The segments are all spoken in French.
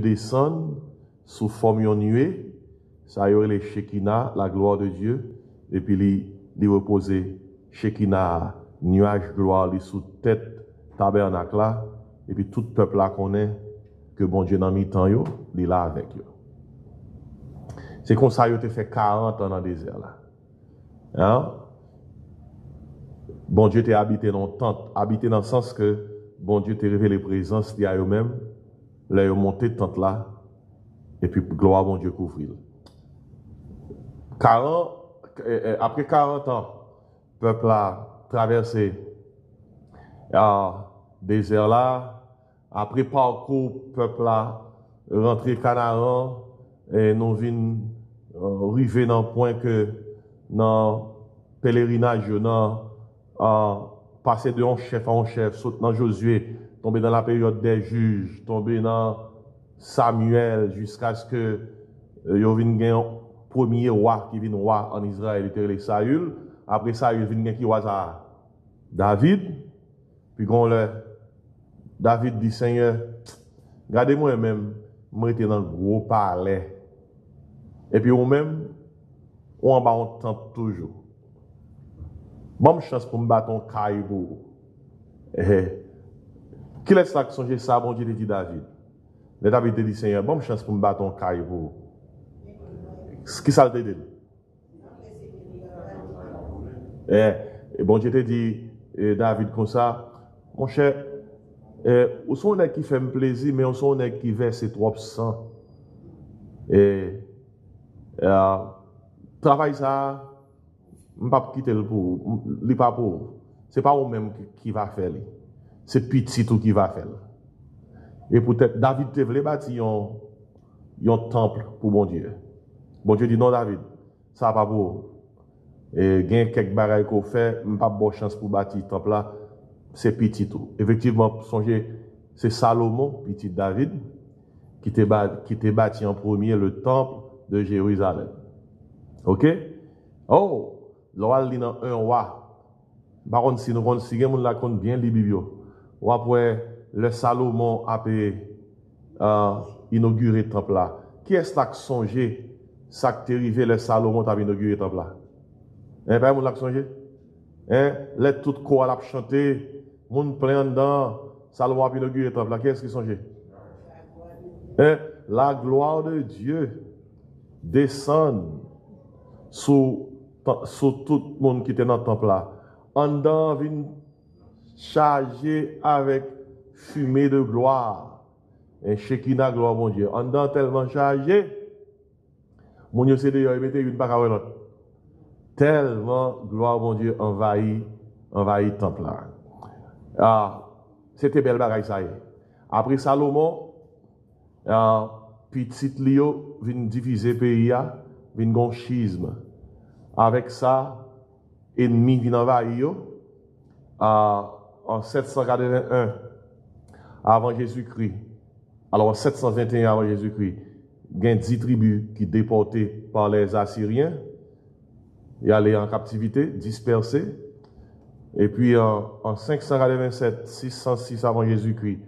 descend sous forme de nuée, ça y aurait les Shekinah, la gloire de Dieu, et puis il reposer Shekinah, nuage gloire, sous tête tabernacle là, et puis tout peuple là connaît que bon Dieu dans mi-temps yo, il est là avec eux. C'est comme ça, il a fait 40 ans dans le désert là. Hein? Bon Dieu t'a habité dans le tente, habité dans le sens que bon Dieu t'a révélé présence à eux-mêmes, là ils ont monté le tente là, et puis gloire bon Dieu couvrir. Après 40 ans, le peuple a traversé le désert là, après parcours, le peuple a rentré Canaan, et nous venons arriver dans le point que dans le pèlerinage, passer de un chef à un chef, sauter dans Josué, tomber dans la période des juges, tomber dans Samuel, jusqu'à ce que yo vienne gagner un premier roi qui vient roi en Israël, était Saül. Après Saül vient gagner qui roi David. Puis quand David dit Seigneur, regardez-moi même, moi j'étais dans le gros palais. Et puis ou même, on en bas on tente toujours. Bonne chance pour me battre un caillou. Qui laisse ça que songer ça, bon Dieu dit David. Le David dit Seigneur, bonne chance pour me battre un caillou. Qui ça te dit? Et bon Dieu te dit, David comme ça, mon cher, ou sont un qui fait me plaisir, mais on sont un qui verse trop sang. Travail ça, je ne vais pas quitter le pour, li pas pour. C'est pas vous-même qui va faire. C'est petit tout qui va faire. Et peut-être David te voulait bâtir un temple pour bon Dieu. Bon Dieu dit non David, ça va pas pour. Et il y a quelques bagailles qu'on fait, je n'ai pas de bonne chance pour bâtir le temple là. C'est petit tout. Effectivement, songez, c'est Salomon, petit David, qui t'a bâti en premier le temple de Jérusalem. Ok? Oh, l'oral dit dans un roi. Par contre, si nous connaissons la compte bien les biblios. Ou après, le Salomon a inauguré le temple là. Qui est-ce qui a songé, ça qui est arrivé, le Salomon a inauguré le temple là? Hein, pas moun l'a songé? Hein, les tout quoi l'a chanté, moun plein dedans, Salomon a inauguré le temple là. Qui est-ce qui songé? Hein, la gloire de Dieu descend sur tout le monde qui était dans le temple là. En dedans, vient chargé avec fumée de gloire. Et Shekinah, gloire, mon Dieu. En dedans, tellement chargé, mon Dieu, c'est d'ailleurs, il mettait une par l'autre. Tellement, gloire, mon Dieu, envahit le temple là. Ah, c'était belle bagaille, ça y est. Après Salomon, petit Lio vient diviser le pays, vient gon schisme. Avec ça, ennemi vient envahir en 781 avant Jésus-Christ. Alors en 721 avant Jésus-Christ, il y a 10 tribus qui déportées par les Assyriens. Ils allaient en captivité, dispersés. Et puis en 587, 606 avant Jésus-Christ,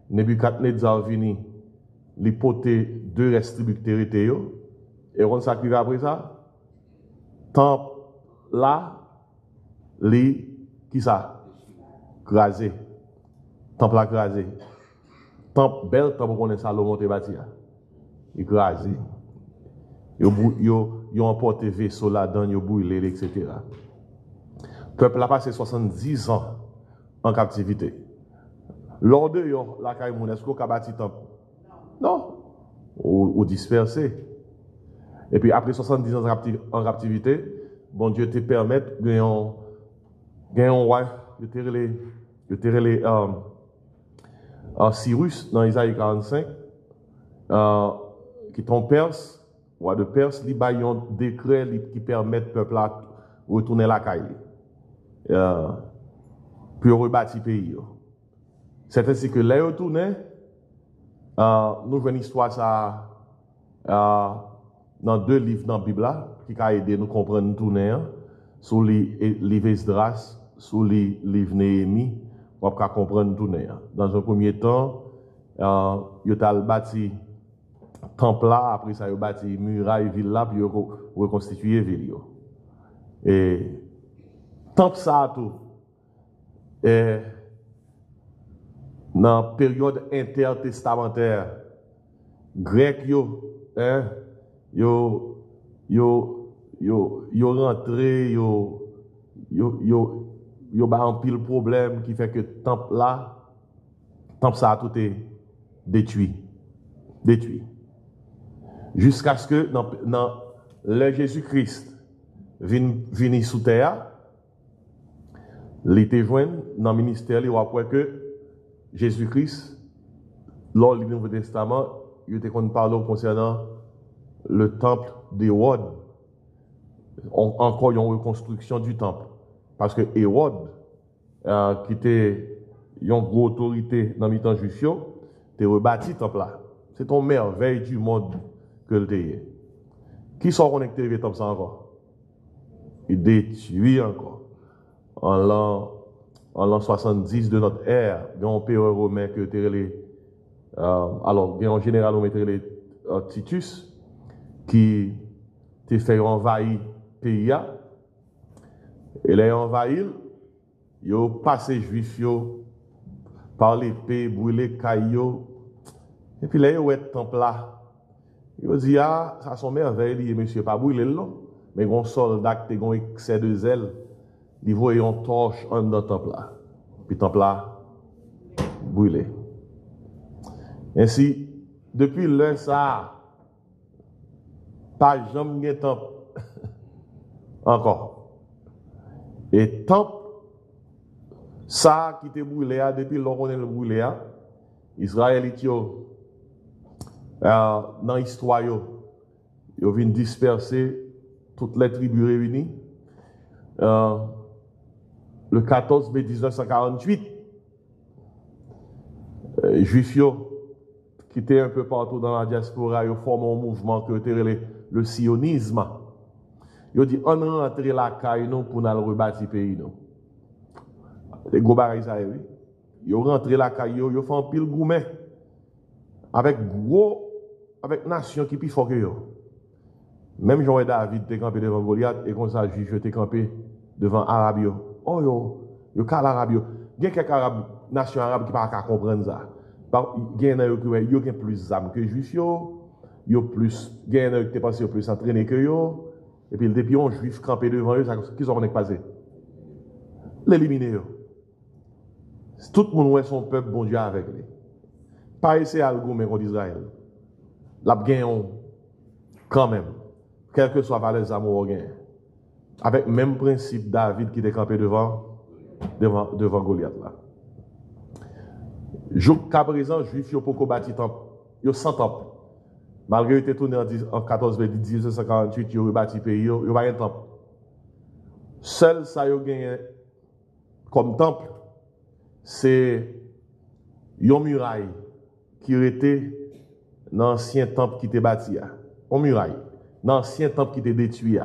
Nebuchadnezzar vini, l'hypothèse de restributérité. Et on s'active après ça. Temple là, qui ça? Crasé. Temple là crasé. Temple bel, temple qu'on est Salomon te bâti. Il crasé. Ils ont emporté vaisseau là-dedans, ils ont brûlé, etc. Le peuple a passé 70 ans en captivité. Lors de la Caïmoun, est-ce qu'on a bâti temple? Non. Ou dispersé. Et puis après 70 ans en captivité, bon Dieu te permet de gagner un roi, de tirer Cyrus dans Isaïe 45, qui est en Perse, roi de Perse, il y a un décret qui permet au peuple à retourner la caille, puis rebâtir le pays. C'est ainsi que là, retourner, nous avons une histoire ça, dans 2 livres dans la Bible qui a aidé nous comprendre le tourner, sur les livres Esdras, sur les livres Néhémie, pour comprendre le tourner. Dans un premier temps, il a bâti temple là, après ça, ils ont bâti muraille, ville là, puis ils ont reconstitué ville. Et temple ça tout. Et dans la période intertestamentaire, grec hein, yo rentré, yo ba un pile problème qui fait que temple ça tout est détruit. Jusqu'à ce que dans le Jésus-Christ vienne sous terre, il était joint dans le ministère, il après que Jésus-Christ, lors du Nouveau Testament, il était parlé concernant le temple d'Hérode. Encore une reconstruction du temple. Parce que Hérode, qui était une grosse autorité dans le temps juif, était rebâti le temple là. C'est une merveille du monde que le était. Qui sont connectés avec le temple encore? Il détruit encore. En l'an 70 de notre ère, il y a un empereur romain que alors, il y a un général romain Titus qui a fait envahir le pays. Et là, il a envahi, il a passé juif par l'épée, brûlé caillou. Et puis là, il y a un temple là. Il a dit, ça sont merveilleux, il monsieur, pas brûlé non. Mais un soldat qui a un excès de zèle, il voit une torche dans le temple là. Puis le temple là, brûlé. Ainsi, depuis l'heure ça, pas jamais de temple. Encore. Et temple, ça qui était brûlé, depuis l'heure qu'on est le brûlé, Israël est dans l'histoire, ils viennent disperser toutes les tribus réunies. Le 14 mai 1948, Juifs qui étaient un peu partout dans la diaspora, ils forment un mouvement qui était le sionisme. Ils ont dit, on rentre la caille pour nous rebâtir le pays. Les gros barils, ça, oui. Ils ont rentré la caille, ils ont fait un pile gourmet. Avec nation qui est plus fort que eux. Même Jean et David étaient campés devant Goliath, et comme ça, Juif était campé devant Arabio. Oh, yo kal Arabio. Il y a quelques nations arabes qui ne peuvent pas comprendre ça. Il y a plus d'âmes que Juifs, il y a plus, il y a qui sont plus entraînés que eux. Et puis, depuis un Juif campé devant eux, qui sont passés? L'éliminer. Tout le monde est son peuple, bon Dieu, avec lui. Pas essayer à le gommer contre Israël. La gagne quand même. Quel que soit les amours gagne. Avec le même principe David qui était campé devant Goliath là. Jusqu'à présent, Juifs n'ont pas bâti temple. Ils ont 100 temples. Malgré qu'ils étaient tournés en 14 mai 1948, ils ont rebâti le pays, ils n'ont pas un temple. Seul ça, ils ont gagné comme temple, c'est une muraille qui était dans l'ancien temple qui était bâti. Une muraille. Dans l'ancien temple qui était détruit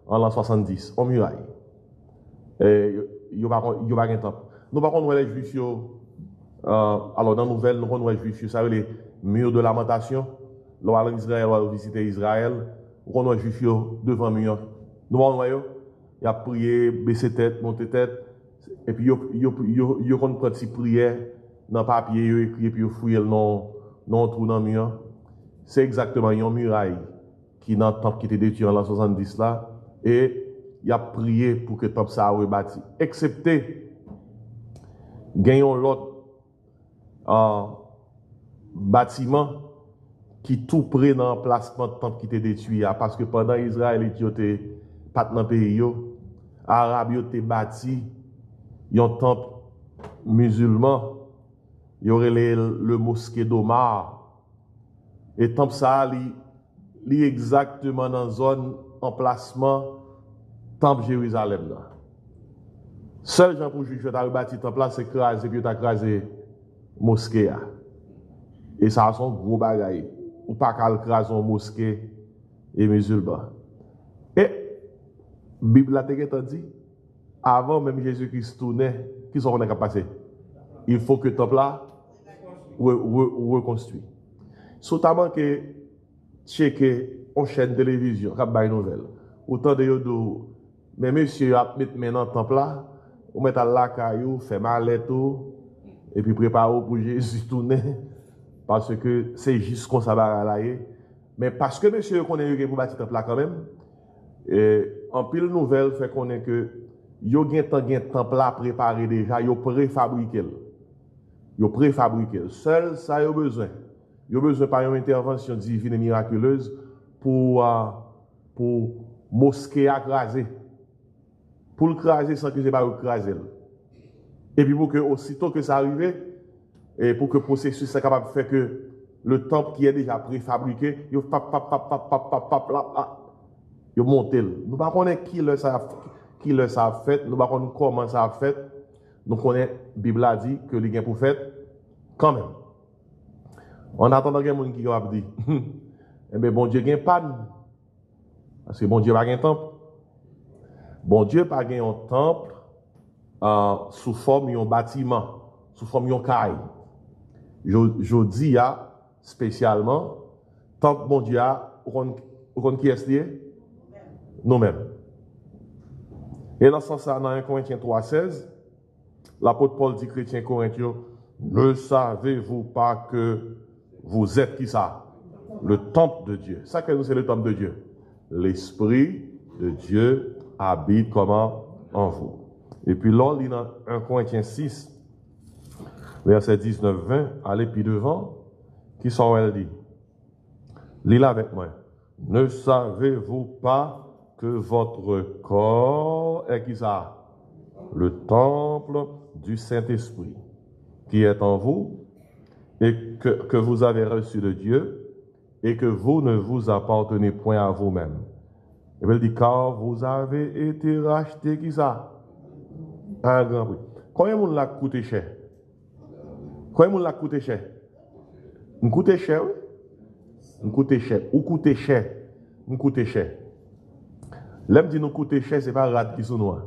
en l'an 70. Une muraille. Il n'y a pas un temple. Nous, par contre, nous, les Juifs, alors dans la nouvelle, nous, les Juifs, ça veut les murs de lamentation. Nous allons en Israël, nous allons visiter Israël. Nous, les Juifs, devant le mur. Nous, voyons, il a prié, baissé tête, monté tête. Et puis, il y a une petite prière dans le papier, il écrit, puis il fouille le nom, trou dans le mur. C'est exactement une muraille qui dans le temple qui était détruit en l'an 70 là. Et il a prié pour que le temple soit rebâti. Excepté, gagnons l'autre bâtiment qui tout près dans l'emplacement de temple qui était détruit. Parce que pendant Israël était pas dans le pays, Arabes était bâti un temple musulman. Il y aurait le mosquée d'Omar. Et le temple ça, il est exactement dans la zone emplacement temple Jérusalem là. Seul Jean pour juger à rebâtir le temple là, c'est craser que tu as crasé mosquée. Et ça a son gros bagaille. Ou pas qu'à craser une mosquée et musulman. Et Bible a dit, avant même Jésus-Christ tournait, qui sont on a passé? Il faut que le temple là reconstruit. Notamment que checker on chaîne télévision, cap bay nouvelle. Autant de yo mais monsieur a mettre maintenant temple là, ou mettre à la caillou, fait malet tout et puis préparer pour Jésus tourner parce que c'est juste comme ça va là. Mais parce que monsieur connaît pour bâtir temple là quand même, et en pile nouvelle fait connaît que yo gen temple là préparé déjà, yo préfabriqué. Yo préfabriqué. Seul ça yo besoin. Yo besoin par une intervention divine et miraculeuse pour mosquée à craser. Pour le craser sans que c'est pas craser. Et puis pour que aussitôt que ça arrive, et pour que le processus soit capable de faire que le temple qui est déjà préfabriqué, il monte. Nous ne connaissons pas qui le ça a fait, nous ne connaissons pas comment ça a fait. Nous connaissons, la Bible a dit que les gens pour faire quand même. En attendant qu'il y ait des gens qui va dire, eh bien, bon Dieu n'a pas de. Parce que bon Dieu n'a pas de temple. Bon Dieu n'a pas de temple sous forme d'un bâtiment, sous forme d'un caille. Je dis spécialement, tant que bon Dieu a, on qui est lié? Nous-mêmes. Et dans ce sens-là, dans 1 Corinthiens 3,16, l'apôtre Paul dit chrétien Corinthiens, ne savez-vous pas que vous êtes qui ça? Le temple de Dieu. Ça que nous, c'est le temple de Dieu. L'Esprit de Dieu habite comment? En vous. Et puis là, il y a 1 Corinthiens 6, verset 19-20, allez puis devant, qui sont elle dit? Lis-la avec moi. Ne savez-vous pas que votre corps est qui ça? Le temple du Saint-Esprit, qui est en vous, et que vous avez reçu de Dieu, et que vous ne vous appartenez point à vous-même. Et bien, il dit, car vous avez été rachetés, qui ça? Un grand prix. Combien de l'a coûté cher? Combien de l'a coûté cher? Nous coûte cher, oui? Nous coûte cher. Ou coûte cher? Nous coûte cher. L'homme dit nous coûte cher, ce n'est pas rad qui sont noirs.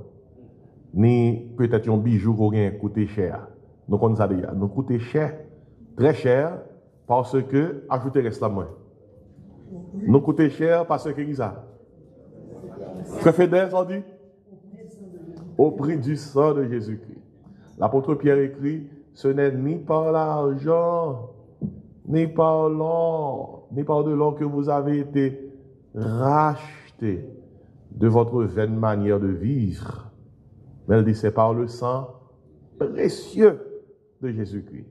Ni peut-être un bijou qu'on a coûté cher. Nous connaissons ça déjà. Nous coûte cher, très cher, parce que, ajoutez reste là moins. Nous coûte cher parce que, qui ça? Préfédère, on dit? Au prix du sang de Jésus-Christ. L'apôtre Pierre écrit, ce n'est ni par l'argent, ni par l'or, ni par de l'or que vous avez été rachetés de votre vaine manière de vivre. Mais elle dit, c'est par le sang précieux de Jésus-Christ.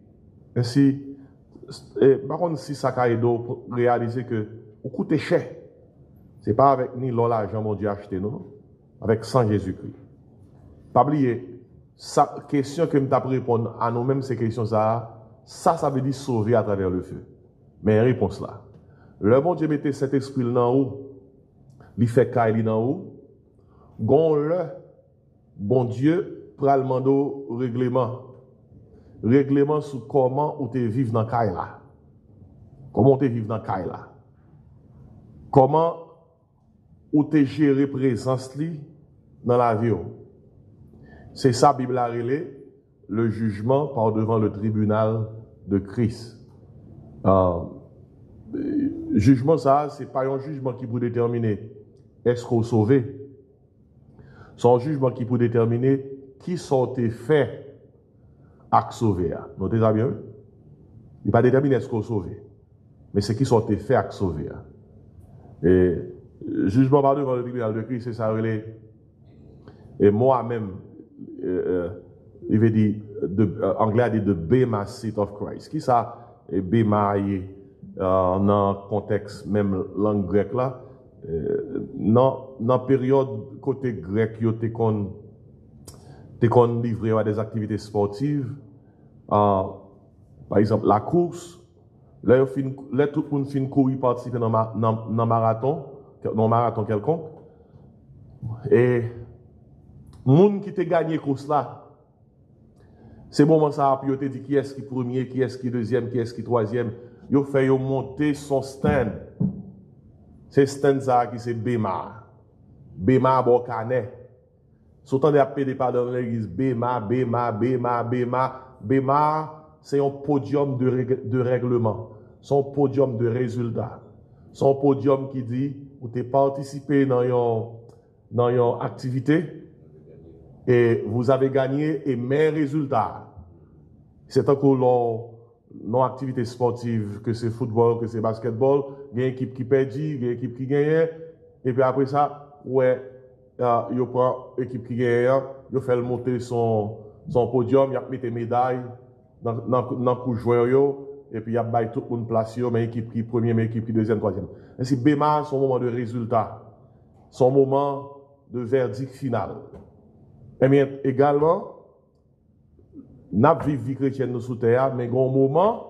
Ainsi, par contre, si ça a pour réaliser que vous coûtez cher, ce n'est pas avec ni l'or, l'argent, mon Dieu, acheté, non? Avec sang Jésus-Christ. Pas oublier, sa question que nous avons répondre à nous-mêmes, ces questions, ça veut dire sauver à travers le feu. Mais réponse là. Le bon Dieu mettait cet esprit là en haut, il fait caille dans haut, gon le bon Dieu pral mando règlement sur comment ou te vivre dans caille là. Comment te vivre dans caille là. Comment ou te gérer présence li dans la vie. C'est ça la Bible a relé le jugement par devant le tribunal de Christ. Jugement ça, c'est pas un jugement qui peut déterminer est-ce qu'on sauvé. C'est un jugement qui peut déterminer qui sont faits à sauver. Notez ça bien. Il ne pas déterminer est-ce qu'on sauvé. Mais c'est qui sont faits à sauver. Et jugement par devant le tribunal de Christ, c'est ça relé. Et moi-même, il veut dire, anglais a dit the bema seat of Christ. Qui ça? Et bema dans le contexte même langue grecque là, dans la période côté grec, t'es qu'on livré à des activités sportives, par exemple la course, là tout le monde fin courir participer dans marathon quelconque, et moun qui te gagné course là, c'est moment ça puis te dit qui est-ce qui premier, qui est-ce qui deuxième, qui est-ce qui troisième, yo fait yo monter son stand. C'est stand ça qui c'est Bema Bocane. Soutant de appeler pardon dans l'église Bema, c'est un podium de règlement, son podium de résultats. son podium qui dit, ou t'es participé dans une activité, et vous avez gagné, et mes résultats. C'est encore non activité sportive, que c'est football, que c'est basketball, il y a une équipe qui perd, il y a une équipe qui gagne, et puis après ça, ouais, il prend l'équipe qui gagne, il fait monter son podium, il met des médailles dans le coup de joueur, et puis il y a tout le monde place, mais équipe qui premier, mais équipe qui deuxième, troisième. Ainsi, BEMA, son moment de résultat, son moment de verdict final. Et bien, également, n'a pas vie chrétienne nous sous terre, mais un moment,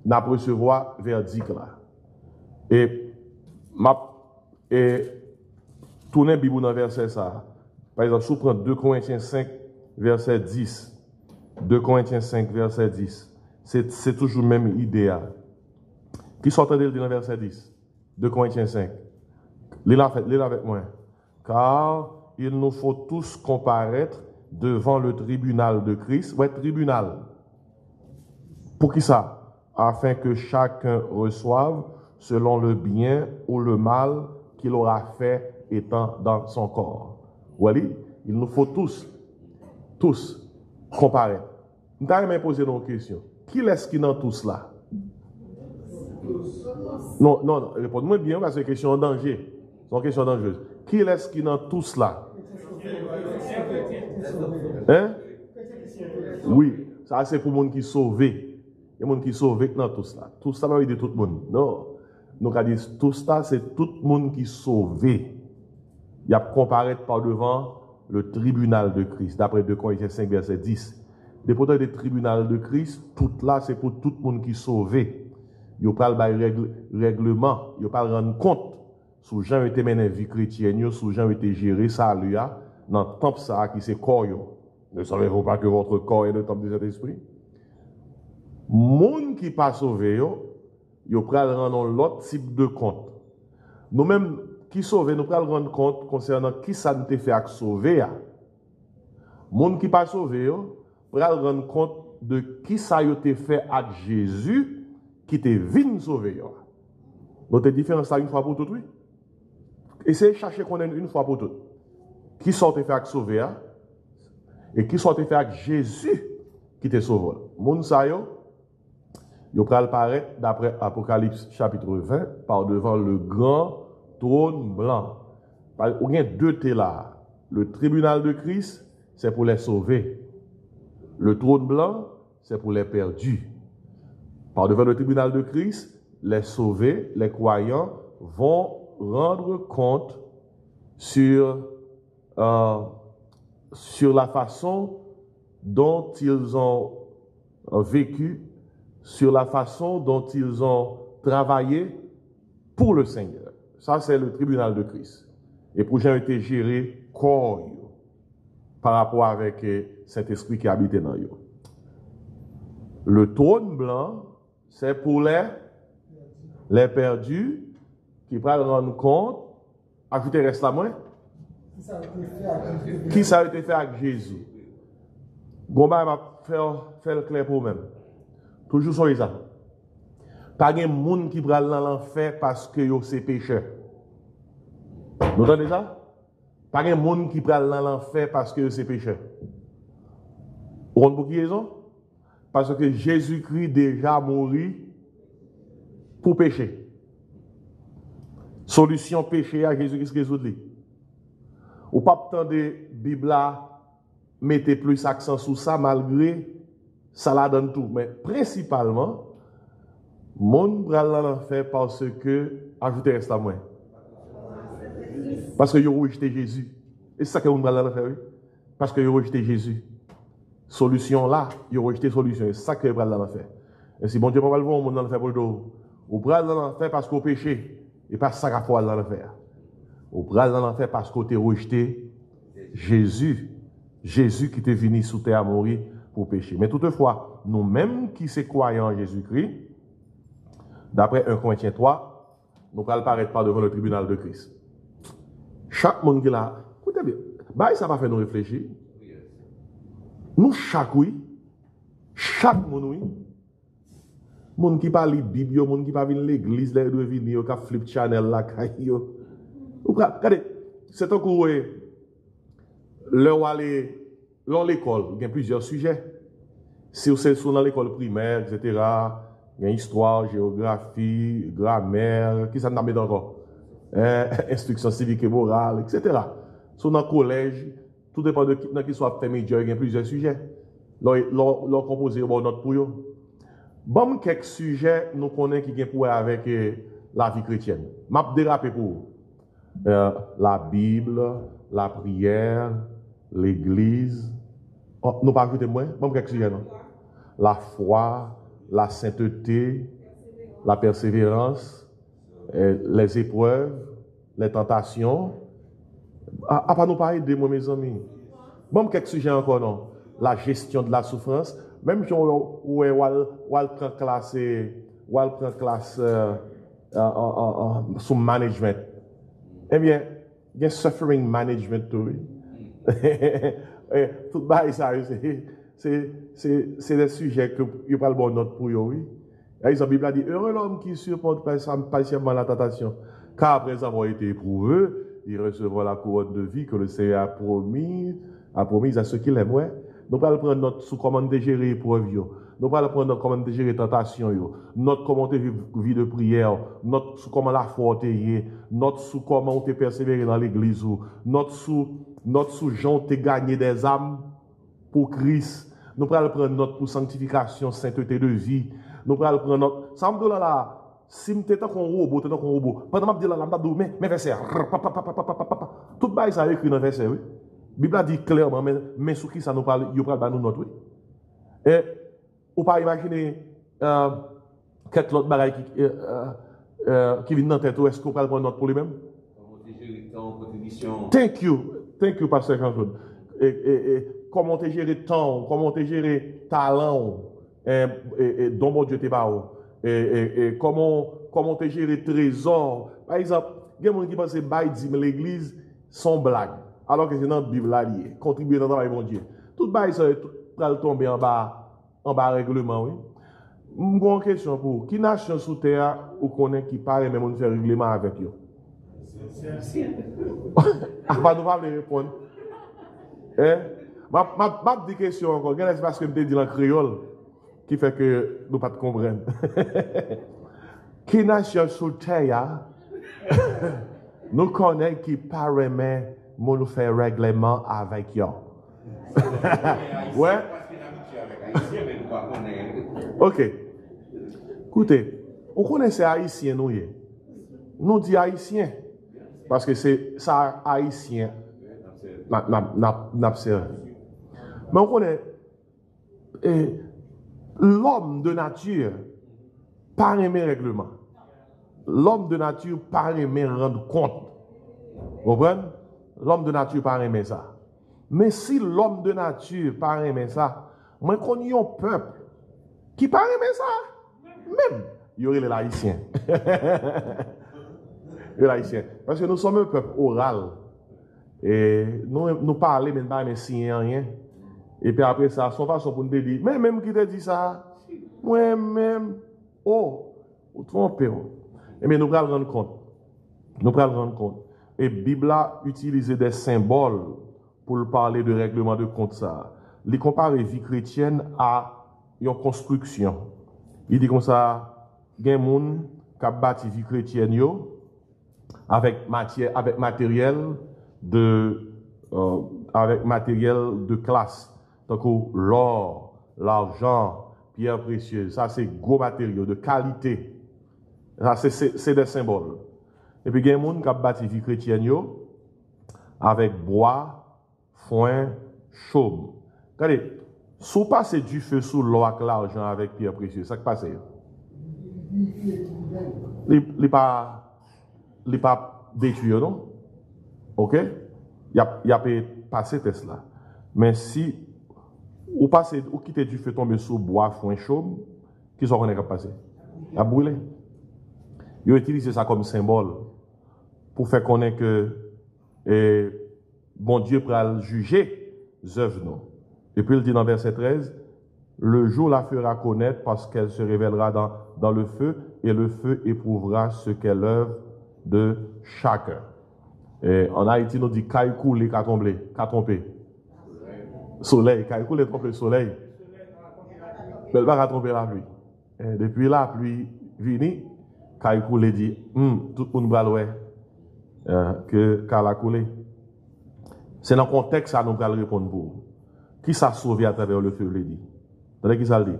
n'a pas recevoir verdict là. Et tourner Bible dans le verset ça. Par exemple, si vous prenez 2 Corinthiens 5, verset 10. 2 Corinthiens 5, verset 10. C'est toujours la même idée. Qui sortent de dans le verset 10? 2 Corinthiens 5. Lisez avec moi. Car il nous faut tous comparaître devant le tribunal de Christ. Ouais, tribunal. Pour qui ça? Afin que chacun reçoive selon le bien ou le mal qu'il aura fait étant dans son corps. Voilà, il nous faut tous comparaître. Nous allons poser une question. Qui est-ce qui est dans tout cela? Non, répondez-moi bien parce que c'est une question en danger. C'est une question dangereuse. Qui est-ce qui est dans tout cela? Hein? Oui, ça c'est pour les gens qui sont sauvés. Il y a des gens qui sont sauvés dans tout cela. Tout ça va aider tout le monde. Non. Nous avons dit tout ça, c'est tout le monde qui est sauvé. Il y a comparaître par devant le tribunal de Christ, d'après 2 Corinthiens 5, verset 10. Des potins du tribunal de Christ, tout là, c'est pour tout le monde qui est sauvé. Il n'y a pas de règlement, il n'y a pas de rendre compte sur gens qui mené vie chrétienne, sur gens qui géré ça, dans le temple ça, qui c'est corps. Ne savez-vous pas que votre corps est le temple de cet esprit? Moun qui pas sauvé, yo pral rendre l'autre type de compte. Nous-mêmes qui sauvé, nous pral rendre compte concernant qui ça nous fait à sauver. Moun qui pas sauvé, pral rendre compte de qui ça yo te fait à Jésus qui te vient sauver. Donc te différence ça une fois pour toutes, oui. Essayez de chercher qu'on une fois pour toutes. Qui sont te fait à sauver et qui sont te fait à Jésus qui te sauve. Moun sa yo pral paraître d'après Apocalypse chapitre 20 par devant le grand trône blanc. Il y a deux thés là. Le tribunal de Christ, c'est pour les sauver. Le trône blanc, c'est pour les perdus. Par devant le tribunal de Christ, les sauvés, les croyants, vont rendre compte sur la façon dont ils ont vécu, sur la façon dont ils ont travaillé pour le Seigneur. Ça, c'est le tribunal de Christ. Et pour gens été géré corps par rapport avec cet esprit qui habitait dans eux. Le trône blanc, c'est pour les perdus qui prennent rendre compte. Ajoutez reste là, moi. Qui ça a été fait avec Jésus? Gomba m'a fait le clair pour vous-même. Toujours sur ça. Pas de monde qui prend dans l'enfer parce que yo c'est pécheur. Vous entendez ça? Pas de monde qui prend dans l'enfer parce que c'est pécheur. Vous comprenez pour qui raison? Parce que Jésus-Christ déjà mouru pour pécher. Solution péché à Jésus-Christ résoudre. Ou pas tant de Bible mettez plus accent sur ça malgré ça la donne tout. Mais principalement, mon bral l'enfer parce que, ajoutez reste à moi. Parce que ils ont rejeté Jésus. Et c'est ça que mon bral l'enfer, oui. Parce que ils ont rejeté Jésus. Solution là, ils ont rejeté solution. C'est ça que bral l'enfer. Et si bon Dieu va le voir, mon l'enfer pour le dos. Ou bral l'enfer parce qu'on péché. Et pas ça qu'a fait l'enfer. Ou bral l'enfer parce qu'on t'a rejeté Jésus. Jésus qui était venu sous terre à mourir pour pécher. Mais toutefois, nous-mêmes qui sommes croyants en Jésus-Christ, d'après 1 Corinthiens 3, nous allons paraître par devant le tribunal de Christ. Chaque monde qui est là, écoutez bien, bah, ça va faire nous réfléchir. Nous, chaque monde, oui, Moun qui parle la Bible, yo, moun qui pas venir l'église, là, doit venir, qui flip channel là, yo. Regardez, c'est un coup, là où aller, dans l'école, il y a plusieurs sujets. Si vous êtes dans l'école primaire, etc., il y a histoire, géographie, grammaire, qui ça n'a pas encore? Instruction civique et morale, etc. Si dans le collège, tout dépend de qui soit fait médias, il y a plusieurs sujets. L'on composé bon note pour eux. Bon, quelques sujets, nous connaissons qui ont pour avec la vie chrétienne. M'a dérapé pour vous. La Bible, la prière, l'église. Oh, nous pas ajouter moins, bon, quelques sujets, non? La foi, la sainteté, la persévérance, les épreuves, les tentations. À pas nous parler de moi, mes amis. Bon, quelques sujets encore, non? La gestion de la souffrance. Même si on prend classe sous management. Eh bien, il y a suffering management, tout ça, c'est des sujets que il parle bon note pour eux, oui. La Bible a dit, heureux l'homme qui supporte patiemment la tentation, car après avoir été éprouvé, il recevra la couronne de vie que le Seigneur a promise à ceux qui l'aiment. Ouais. Nous allons prendre notre sous comment gérer l'épreuve, nous allons prendre notre comment gérer la tentation, notre comment vivre vie de prière, notre sous comment la foi notre sous comment on te persévérer dans l'église, notre sous Jean te gagner des âmes pour Christ. Nous allons prendre notre pour sanctification, sainteté de vie. Nous allons prendre notre. Ça me donne là. Si je suis un robot, pendant que je dis là, je dis, mais verset. Tout le monde a écrit dans le verset, oui. La Bible a dit clairement, mais sur qui ça nous parle, il parle de nous, notre, oui. Et, on peut imaginer, quelques autres bagages qui viennent dans la tête, est-ce qu'on parle de notre pour lui-même? Thank you, Pasteur Jean-Claude. Comment tu gères le temps, comment tu gères le talent, dont mon Dieu t'es pas. Comment tu gères le trésor. Par exemple, il y a des gens qui pensent que l'église sont blagues. Alors que c'est dans la Bible là, contribuer dans le travail de mon Dieu. Tout ça va tomber en bas règlement, oui. Une question pour vous. Qui nation sous terre ou connaît qui paraît même faire règlement avec eux? Ah, bah, nous allons répondre. Ma petite question encore. C'est parce que je me dis en créole qui fait que nous ne pas comprendre. Qui nation sous terre nous connaît qui paraît même nous faire règlement avec eux? Ouais. Ok. Écoutez, on connaît ces haïtiens, nous disons haïtiens. Parce que c'est ça, haïtien, n'a servi. Mais on connaît l'homme de nature, pas aimer règlement. L'homme de nature, pas aimer rendre compte. Vous comprenez? L'homme de nature, pas aimer ça. Mais si l'homme de nature, pas aimer ça, moi, je connais un peuple qui pas aimer ça, même, il y aurait les haïtiens. Les haïtiens. Parce que nous sommes un peuple oral. Et nous parlons, mais pas signer rien. Et puis après ça, son façon pour nous dire, mais même qui te dit ça, moi-même, oh, vous trompez. Et bien nous allons rendre compte. Nous allons rendre compte. Et la Bible a utilisé des symboles pour parler de règlement de compte ça. Il compare la vie chrétienne à une construction. Il dit comme ça, il y a des gens qui ont bâti la vie chrétienne avec matériel de classe. Donc l'or, l'argent, pierre précieuse, ça c'est gros matériaux de qualité. Ça c'est des symboles. Et puis il y a des gens qui ont bâti la vie chrétienne avec bois, foin, chaume. Regardez, si vous passez du feu sous l'eau avec l'argent avec pierre précieuse, ça qui passe. Il n'est pas détruit, non? Ok? Il a passé Tesla. Mais si vous quittez du feu tomber sous bois, foin, chaume, qui sont qu'on est passé? Il a brûlé. Ils ont utilisé ça comme symbole pour faire connaître que bon Dieu pourra juger les œuvres. Et puis il dit dans verset 13, Le jour la fera connaître parce qu'elle se révélera dans le feu et le feu éprouvera ce qu'est l'œuvre de chacun. Et en Haïti, nous dit caille coulé, qu'a trompé. Soleil, caille coulé, tromper le soleil. Mais elle va tromper la pluie. Et depuis la pluie vini, caille coulé dit, tout le monde va louer que qu'elle a coulé. C'est dans le contexte que nous allons répondre pour. Qui s'est sauvé à travers le feu, le dit. Vous qui ça le dit?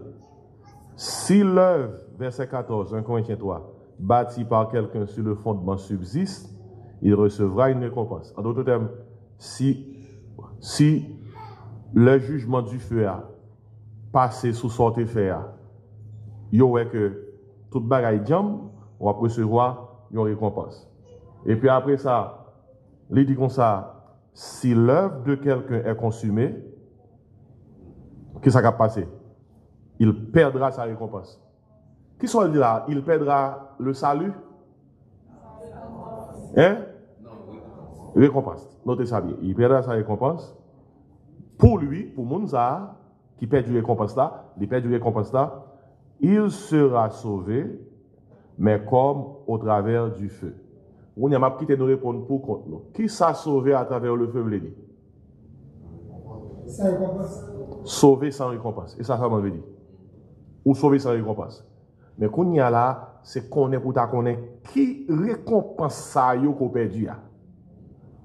Si l'œuvre, verset 14, 1 Corinthiens 3, bâtie par quelqu'un sur le fondement subsiste, il recevra une récompense. En d'autres termes, si le jugement du feu a passé sous sorte fait, il y aurait que toute bagaille jam, on va recevoir une récompense. Et puis après ça, il dit comme ça, si l'œuvre de quelqu'un est consumée, qu'est-ce qui va passer? Il perdra sa récompense. Qui soit dit là? Il perdra le salut? Hein? Récompense. Notez ça bien. Il perdra sa récompense. Pour lui, pour Mounza, qui perd du récompense là, il sera sauvé, mais comme au travers du feu. On a quitté nous répondre pour contre nous. Qui s'est sauvé à travers le feu, vous l'avez dit? Sans récompense. Sauvé sans récompense. Et ça veut dire. Ou sauvé sans récompense. Mais qu'on y a là, c'est qu'on est pour ta connaître qui récompense ça qu'on perdu.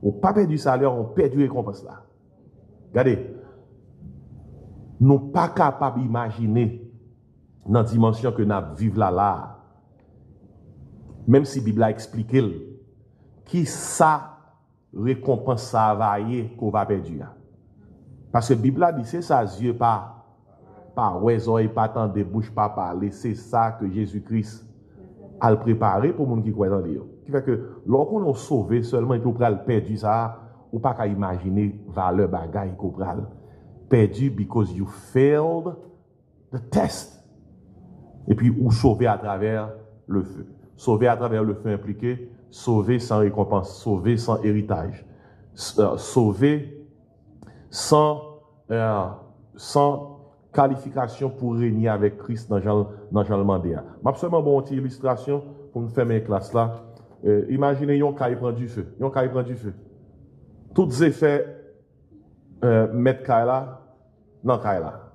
Ou pas perdu salaire, on perdu récompense là. Regardez. Nous pas capables d'imaginer dans la dimension que nous vivons là. Même si la Bible a expliqué qui ça récompense ça va y qu'on va perdre. Parce que la Bible a dit c'est ça, yeux pas ouais, oreilles pas tant de bouche pas parler, c'est ça que Jésus-Christ a préparé pour les gens qui croient dans Dieu. Qui fait que lorsqu'on est sauvé seulement et qu'on a perdu ça, ou pas qu'à imaginer valeur bagaille qu'on a perdu because you failed the test. Et puis ou sauvé à travers le feu. Sauvé à travers le feu impliqué, sauvé sans récompense, sauvé sans héritage, sauvé sans qualification pour régner avec Christ dans Jean le Mandéa. Je vais seulement une petite illustration pour me faire mes classes là. Imaginez un caille prend du feu. Tous les effets mettre caille là, dans caille là.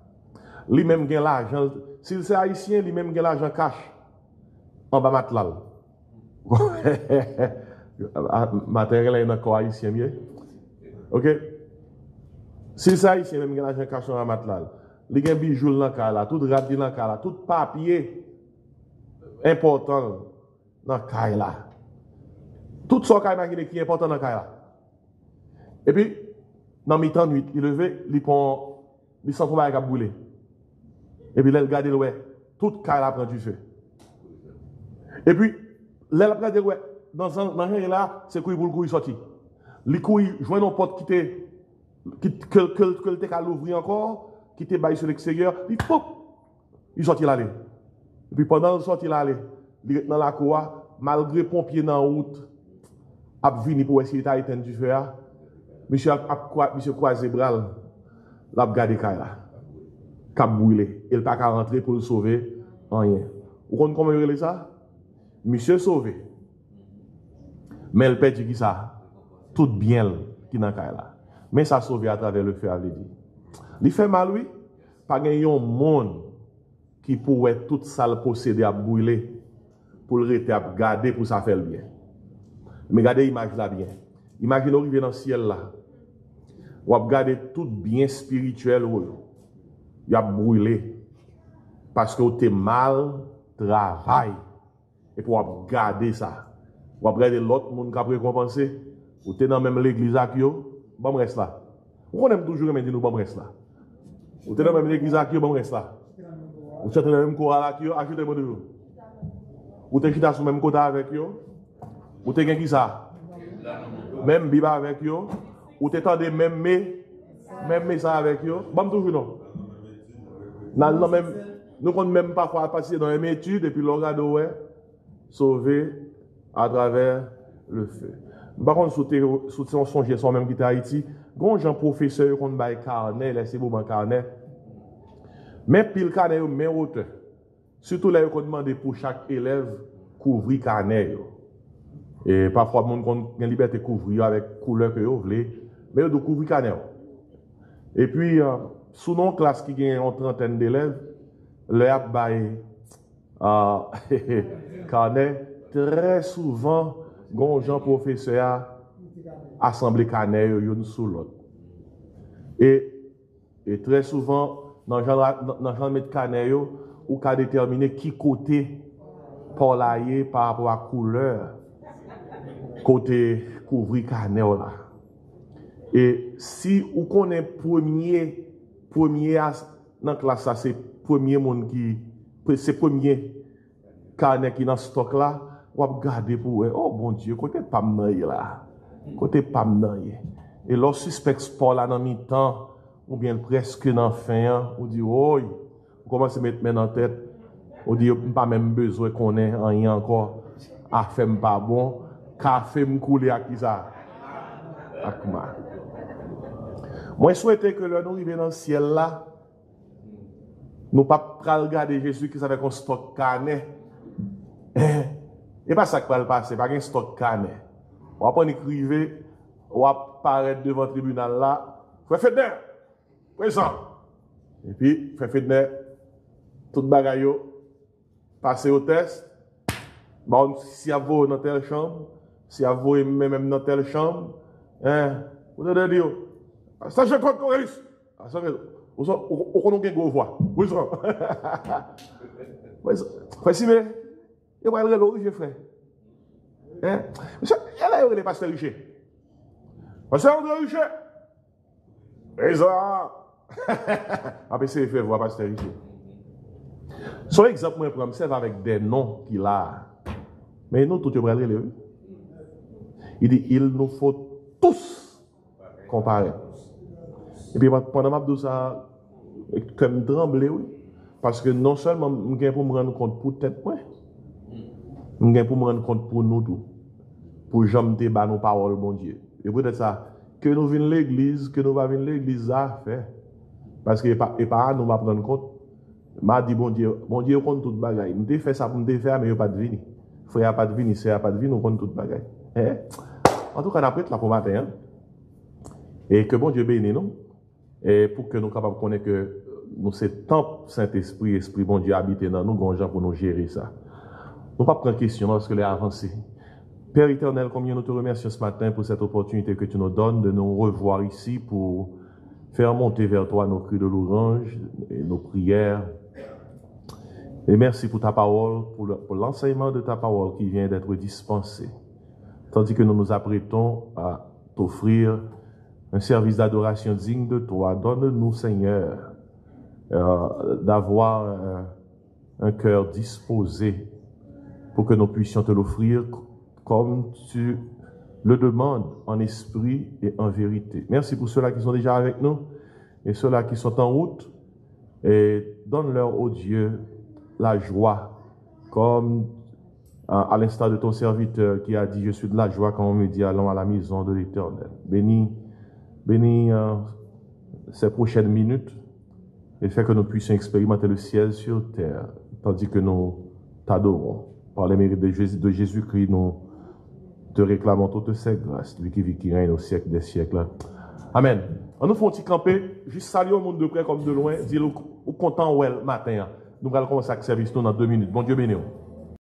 Lui-même gagne l'argent. S'il c'est haïtien, lui-même gagne l'argent cash. En bas matlal. Matériel est encore haïtien mieux. OK? S'il c'est haïtien, même gagne l'argent cash en matlal. Il y a des bijoux dans le cas là, tout rap dans le cas là, tout papier important dans le cas là. Tout ce qui est important dans le cas là. Et puis, dans le mi-temps nuit, il levait, il s'en trouve avec un brûler. Et puis, il regarde le ouais, tout le cas là prend du feu. Et puis, il regarde le ouais, dans un là, c'est quoi il sorti. Les couilles, joint nos potes que le t'es l'ouvrir encore. Qui était baillé sur l'extérieur, il sortit là. Et puis pendant qu'il sortit là, il dans la cour, malgré pompiers dans la route, a venu pour essayer d'éteindre du feu. Monsieur a croisé bras, l'a gardé là. Cap brûlé. Il n'a pas qu'à rentrer pour le sauver, rien. Vous comprenez comment il est ça? Monsieur sauvé. Mais il perd qui ça? Tout bien qui dans là. Mais ça sauvé à travers le feu, a dit. Il fait mal, oui. Pas un monde qui pourrait tout ça le posséder à brûler pour le rester à garder pour ça faire le bien. Mais regardez l'image là bien. Imaginez arriver dans le ciel là. Ou à garder tout bien spirituel ou il a brûlé parce que tu es mal travail et pour garder ça. Ou à garder l'autre monde qui a récompensé ou tu es dans même l'église avec yo, bon reste là. On aime toujours me dire nous bon reste là. Ou t'es dans même l'église à qui bon reste là. Ou t'es dans le même chorale à qui ajoutez-moi de vous. Ou t'es sur le même côté avec eux. Ou t'es qui ça? Même Biba avec eux. Ou t'es dans des même ça avec eux. Bon toujours non. Nous comptons même parfois passer dans une étude et puis l'on regarde sauvé à travers le feu. Par contre, sous son songe, son même qui est à Haïti, quand Jean professeur qu'on bail carnet, laissez-vous ban carnet. Mais pile carnet, mais hauteur. Surtout là, qu'on demande pour chaque élève couvrir carnet. Et parfois, mon qu'on a liberté de couvrir avec couleur que vous voulez, mais de couvrir carnet. Et puis, sous nos classes qui ont une trentaine d'élèves, le bail carnet, très souvent, les gens professeurs assemblent carnet une sous l'autre. Et très souvent, dans le genre de carnet, ou qu'à déterminer qui côté pour l'ailler par rapport à la couleur, côté couvrir carnet là. Et si vous connaissez premier dans la classe, c'est premier monde qui, c'est premier carnet qui dans ce stock là, vous regardez pour oh bon Dieu, côté pas là, côté pas et leur suspect sport là dans mi-temps, ou bien presque dans fin, ou dit oh, vous commencez à mettre dans la tête, ou dit pas même besoin qu'on ait rien encore, à faire pas bon, café me couler à qui ça, à moi. Moi, je souhaitais que nous arrivions dans le ciel là, nous ne pas regarder Jésus qui savait qu'on stocke carnet. Et pas ça qui va le passer, pas un stock carnet. On va pas écrire, on va apparaître devant le tribunal là, frère Fedner, présent. Et puis, frère Fedner, tout bagaille, passer au test. Bon, si vous dans telle chambre, si vous même dans telle chambre, vous devez dire, ça je compte Corélis. Ça veut on connaît une grosse voix. Oui, ça. Frère Simé, il va aller là où je fais. Elle a eu les pasteurs riches. Pasteur André Richer. Et ça. Après, c'est fait voir pasteur Richer. Son exemple, moi, je observe avec des noms qu'il a. Mais nous, tout le monde, il dit, il nous faut tous comparer. Et puis, pendant ma douce, ça, comme trembler, oui. Parce que non seulement, je viens pour me rendre compte pour tête, moi, je viens pour me rendre compte pour nous tous. Pour jamais débattre nos paroles, bon Dieu. Et peut-être ça, que nous venons l'église, que nous venons l'église, ça fait. Parce que, et pas nous, va prendre compte. M'a dit, bon Dieu, on compte toute bagaille. Je fait ça pour me faire, mais il n'y a pas de vie. Frère, il n'y a pas de vie, c'est pas de vie, nous compte toute bagaille. En tout cas, on a pris là pour matin. Hein? Et que bon Dieu bénisse nous. Et pour que nous soyons capables de connaître que nous, c'est tant Saint-Esprit, Esprit bon Dieu habité dans nous, grand gens pour nous gérer ça. Nous ne pas prendre question parce que les avancées. Père éternel, combien nous te remercions ce matin pour cette opportunité que tu nous donnes de nous revoir ici pour faire monter vers toi nos cris de louange et nos prières. Et merci pour ta parole, pour l'enseignement de ta parole qui vient d'être dispensé. Tandis que nous nous apprêtons à t'offrir un service d'adoration digne de toi. Donne-nous, Seigneur, d'avoir un cœur disposé pour que nous puissions te l'offrir comme tu le demandes en esprit et en vérité. Merci pour ceux-là qui sont déjà avec nous et ceux-là qui sont en route. Et donne-leur, ô Dieu, la joie, comme à l'instar de ton serviteur qui a dit, je suis de la joie quand on me dit, allons à la maison de l'Éternel. Bénis ces prochaines minutes et fais que nous puissions expérimenter le ciel sur terre, tandis que nous t'adorons. Par les mérites de Jésus-Christ, nous te réclamons toutes ces grâces, lui qui vit, qui règne au siècle des siècles. Amen. On nous fait un petit camper, juste saluer au monde de près comme de loin, dire-le content ou le matin. Nous allons commencer à service nous dans 2 minutes. Bon Dieu béni.